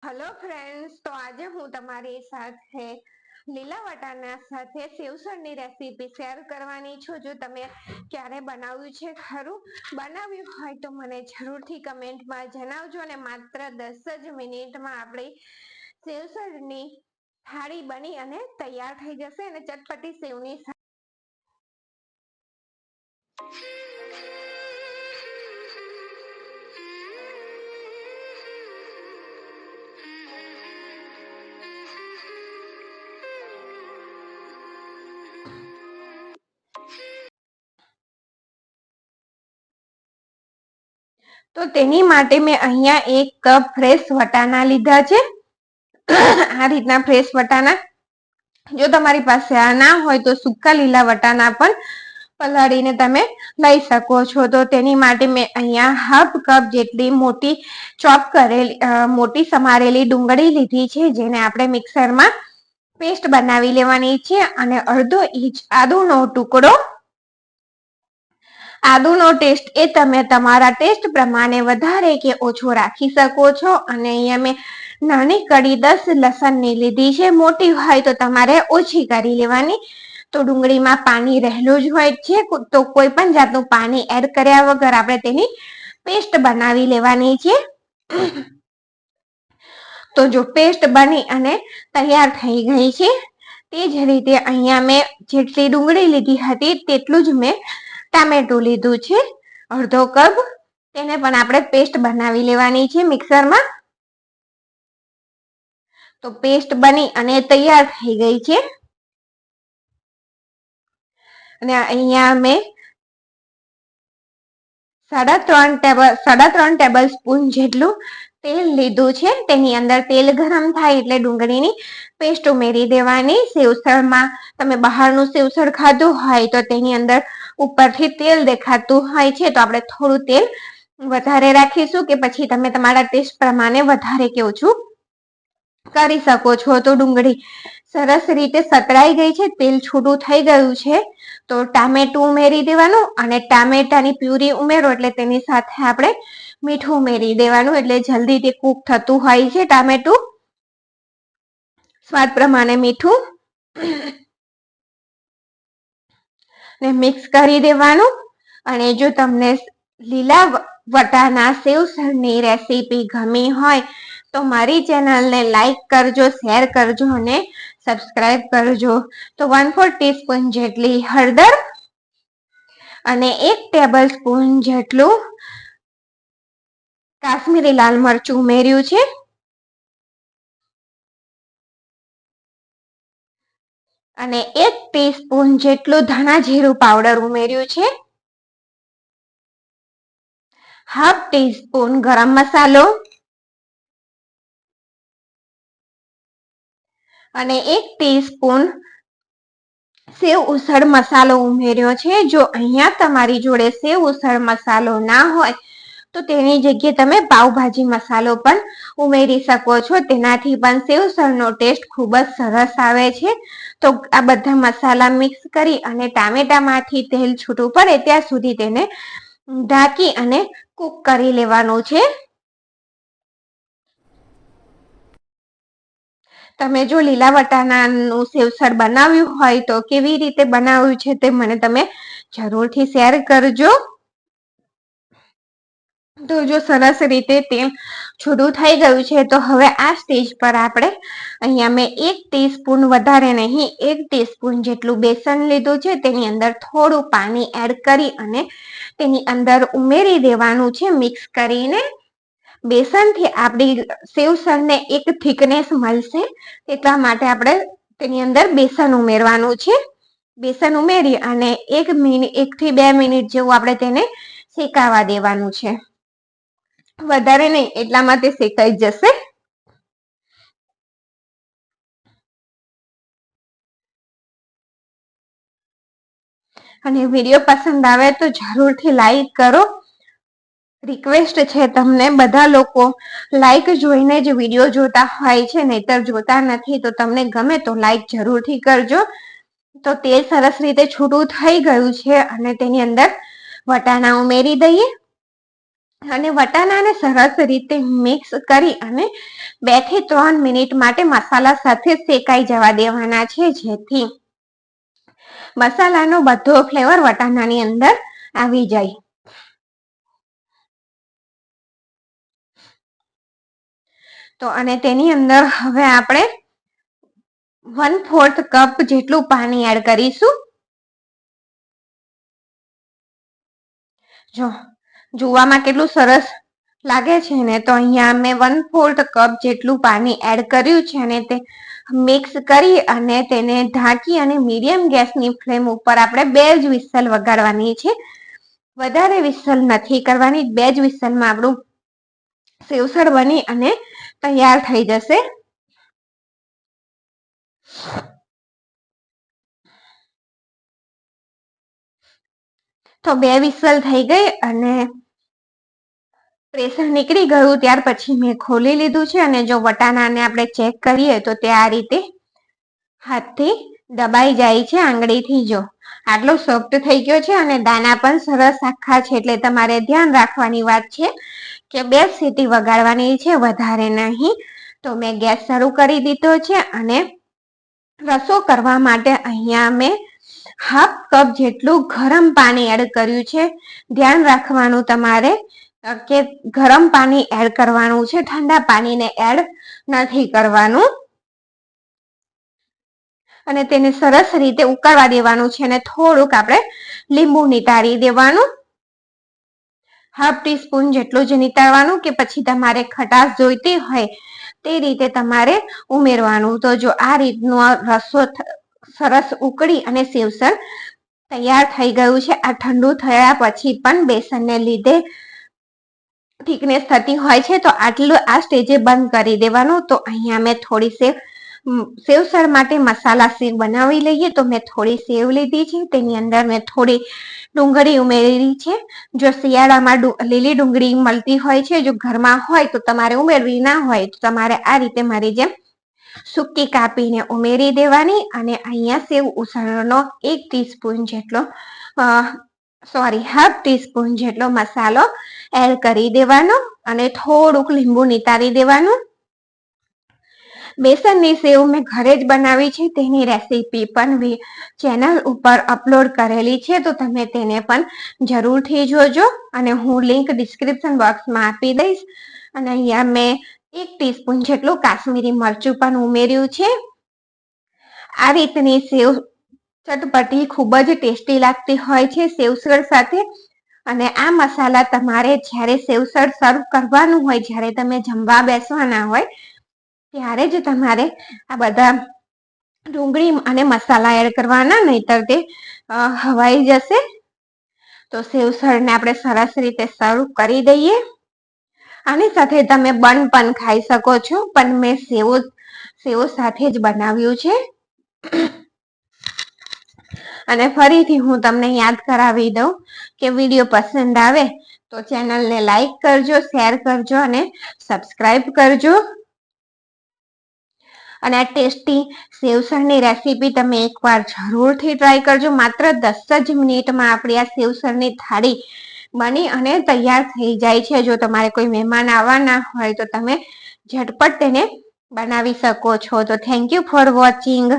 Hello friends, तो आज हूँ तमारी साथे લીલા વટાણા સાથે સેવસળની રેસીપી શેર કરવાની છું। જો તમે ક્યારે બનાવ્યું છે ખરું, બનાવ્યું હોય તો મને જરૂરથી કમેન્ટમાં જણાવજો અને માત્ર 10 જ મિનિટમાં આપણી સેવસળની થાળી બની અને તૈયાર થઈ જશે અને ચટપટી સેવની તો તેની માટે મેં અહીંયા 1 કપ ફ્રેશ વટાણા લીધા છે। આ રીતના ફ્રેશ વટાણા, જો તમારી પાસે આ ના હોય તો સૂકા લીલા વટાણા પણ પલાળીને તમે લઈ શકો છો। તો તેની માટે મેં અહીંયા હાફ કપ જેટલી મોટી ચોપ કરેલી મોટી સમારેલી ડુંગળી લીધી છે, જેને આપણે મિક્સરમાં પેસ્ટ બનાવી લેવાની છે। અને અડધો ઇંચ આદુનો ટુકડો, આદુનો ટેસ્ટ એ તમે તમારા ટેસ્ટ પ્રમાણે વધારે કે ઓછો રાખી શકો છો। અને અહીંયા મેં નાની કળી 10 લસણની લીધી છે, મોટી હોય તો તમારે ઓછી કરી લેવાની। તો ડુંગળીમાં પાણી રહેલું જ હોય છે, તો કોઈ પણ જાતનું પાણી એડ કર્યા વગર આપણે તેની પેસ્ટ બનાવી લેવાની છે। તો જો પેસ્ટ બની અને તૈયાર થઈ ગઈ છે, તે જ રીતે અહીંયા મેં જેટલી ડુંગળી લીધી હતી તેટલું જ મેં ટામેટું લીધું છે, અડધો કપ। તેને પણ આપણે પેસ્ટ બનાવી લેવાની છે મિક્સરમાં। તો પેસ્ટ બની અને તૈયાર થઈ ગઈ છે। અને અહીંયા મેં 3.5 ટેબલ સ્પૂન જેટલું તેલ લીધું છે। તેની અંદર તેલ ગરમ થાય એટલે ડુંગળીની પેસ્ટ ઉમેરી દેવાની। સેવસળમાં તમે બહારનું સેવસળ ખાધું હોય તો તેની અંદર ઉપરથી તેલ દેખાતું હોય છે, તો આપણે થોડું તેલ વધારે રાખીશું કે પછી તમે તમારા ટેસ્ટ પ્રમાણે વધારે કે ઓછું કરી શકો છો। તો ડુંગળી સરસ રીતે સતળાઈ ગઈ છે, તેલ છૂટું થઈ ગયું છે, તો ટામેટું ઉમેરી દેવાનું। અને ટામેટાની પ્યુરી ઉમેરો એટલે તેની સાથે આપણે મીઠું ઉમેરી દેવાનું, એટલે જલ્દી તે કૂક થતું હોય છે ટામેટું। સ્વાદ પ્રમાણે મીઠું ને મિક્સ કરી દેવાનું। અને જો તમને લીલા વટાણા સેવસળની રેસીપી ગમી હોય તો મારી ચેનલને લાઈક કરજો, શેર કરજો અને સબસ્ક્રાઇબ કરજો। તો 1/4 ટીસ્પૂન જેટલી હળદર અને 1 ટેબલ સ્પૂન જેટલું કાશ્મીરી લાલ મરચું ઉમેર્યું છે। અને 1 ટીસ્પૂન જેટલું ધાણા જીરું પાવડર ઉમેર્યું છે। હાફ ટીસ્પૂન ગરમ મસાલો અને 1 ટીસ્પૂન સેવ ઉસળ મસાલો ઉમેર્યો છે। જો અહીંયા તમારી જોડે સેવ ઉસળ મસાલો ના હોય તો તેની જગ્યાએ તમે પાવભાજી મસાલો પણ ઉમેરી શકો છો, તેનાથી પણ સેવસળનો ટેસ્ટ ખૂબ જ સરસ આવે છે। તો આ બધા મસાલા મિક્સ કરી અને ટામેટામાંથી તેલ છૂટું પડે ત્યાં સુધી તેને ઢાંકી અને કૂક કરી લેવાનું છે। તમે જો લીલા વટાણાનું સેવસળ બનાવ્યું હોય તો કેવી રીતે બનાવ્યું છે તે મને તમે જરૂરથી શેર કરજો। તો જો સરસ રીતે તેલ છૂટું થઈ ગયું છે, તો હવે આ સ્ટેજ પર આપણે અહીંયા મેં 1 ટીસ્પૂન વધારે નહીં 1 ટીસ્પૂન જેટલું બેસન લીધું છે, તેની અંદર થોડું પાણી એડ કરી અને તેની અંદર ઉમેરી દેવાનું છે મિક્સ કરીને। બેસનથી આપણી સેવસળને એક થિકનેસ મળશે, એટલા માટે આપણે તેની અંદર બેસન ઉમેરવાનું છે। બેસન ઉમેરી અને 1 થી 2 મિનિટ જેવું આપણે તેને શેકાવા દેવાનું છે, વધારે નહીં, એટલામાં તે શેકાઈ જશે। અને વિડીયો પસંદ આવે તો જરૂરથી લાઈક કરો। રિક્વેસ્ટ છે તમને, બધા લોકો લાઈક જોઈને જ વિડીયો જોતા હોય છે, નહીતર જોતા નથી। તો તમને ગમે તો લાઈક જરૂરથી કરજો। તો તેલ સરસ રીતે છૂટું થઈ ગયું છે અને તેની અંદર વટાણા ઉમેરી દઈએ। અને વટાણાને સરસ રીતે મિક્સ કરી અને 2 થી 3 મિનિટ માટે મસાલા સાથે શેકાઈ જવા દેવાના છે, જેથી મસાલાનો બધો ફ્લેવર વટાણાની અંદર આવી જાય. તો અને તેની અંદર હવે આપણે 1/4 કપ જેટલું પાણી એડ કરીશું. જો જોવામાં કેટલું સરસ લાગે છે ને, તો અહીંયા મેં 1/4 કપ જેટલું પાણી એડ કર્યું છે અને તે મિક્સ કરી અને તેને ઢાંકી અને મીડિયમ ગેસની ફ્લેમ ઉપર આપણે 2 જ વિસલ વગાડવાની છે. વધારે વિસલ નથી કરવાની. 2 જ વિસલમાં આપણું સેવસળ બની અને તૈયાર થઈ જશે. તો 2 વિસલ થઈ ગઈ અને પ્રેશર નીકળી ગયું. ત્યાર પછી મેં ખોલી લીધું છે અને જો વટાણાને આપણે ચેક કરીએ તો તે આ રીતે હાથથી દબાઈ જાય છે આંગળીથી. જો આટલો સોફ્ટ થઈ ગયો છે અને દાણા પણ સરસ આખા છે. એટલે તમારે ધ્યાન રાખવાની વાત છે કે 2 સીટી વગાડવાની છે, વધારે નહીં. તો મેં ગેસ શરૂ કરી દીધો છે અને રસો કરવા માટે અહીંયા મેં 1/2 કપ જેટલું ગરમ પાણી એડ કર્યું છે. ધ્યાન રાખવાનું તમારે કે ગરમ પાણી એડ કરવાનું છે, ઠંડા પાણીને એડ નથી કરવાનું. અને તેને સરસ રીતે ઉકળવા દેવાનું છે અને થોડુંક આપણે લીંબુ નીતારી દેવાનું. 1/2 ટીસ્પૂન જેટલું જ નીતારવાનું, કે પછી તમારે ખટાશ જોઈતી હોય તે રીતે તમારે ઉમેરવાનું. તો જો આ રીતનો રસો સરસ ઉકળી અને સેવસળ તૈયાર થઈ ગયું છે. આ ઠંડુ થયા પછી પણ બેસનને લીધે થિકનેસ થતી હોય છે, તો આટલું આ સ્ટેજે બંધ કરી દેવાનું. તો અહીંયા મેં થોડી સેવસળ માટે મસાલા સેવ બનાવી લઈએ. તો મેં થોડી સેવ લીધી છે, તેની અંદર મેં થોડી ડુંગળી ઉમેરેલી છે. જો શિયાળામાં લીલી ડુંગળી મળતી હોય છે, જો ઘરમાં હોય તો તમારે ઉમેરવી, ના હોય તો તમારે આ રીતે મારી જેમ સૂકી કાપીને ઉમેરી દેવાની. અને અહીંયા સેવ ઉસળનો 1 ટીસ્પૂન જેટલો 1/2 ટીસ્પૂન જેટલો મસાલો એડ કરી દેવાનો અને થોડુંક લીંબુ નીતારી દેવાનું. બેસનની સેવ મેં ઘરે જ બનાવી છે, તેની રેસીપી પણ ચેનલ ઉપર અપલોડ કરેલી છે, તો તમે તેને પણ જરૂરથી જોજો અને હું લિંક ડિસ્ક્રિપ્શન બોક્સમાં આપી દઈશ. અને અહીંયા મેં 1 ટીસ્પૂન જેટલું કાશ્મીરી મરચું પણ ઉમેર્યું છે. આ રીતની સેવ ચટપટી ખૂબ જ ટેસ્ટી લાગતી હોય છે સેવસળ સાથે. અને આ મસાલા તમારે જ્યારે સેવસળ સર્વ કરવાનું હોય, જ્યારે તમે જમવા બેસવાના હોય ત્યારે જ તમારે આ બધા ડુંગળી અને મસાલા એડ કરવાના, નહીતર તે હવાઈ જશે. તો સેવસળને આપણે સરસ રીતે સર્વ કરી દઈએ. આની સાથે તમે બન પણ ખાઈ શકો છો, પણ મેં સેવો સાથે જ બનાવ્યું છે. અને ફરીથી હું તમને યાદ કરાવી દઉં કે વિડીયો પસંદ આવે તો ચેનલને લાઈક કરજો, શેર કરજો અને સબસ્ક્રાઈબ કરજો. અને આ ટેસ્ટી સેવસળની રેસીપી તમે એકવાર જરૂરથી ટ્રાય કરજો. માત્ર 10 જ મિનિટમાં આપણી આ સેવસળની થાળી બની અને તૈયાર થઈ જાય છે. જો તમારે કોઈ મહેમાન આવવાના હોય તો તમે ઝટપટ તેને બનાવી શકો છો. તો થેન્ક યુ ફોર વોચિંગ.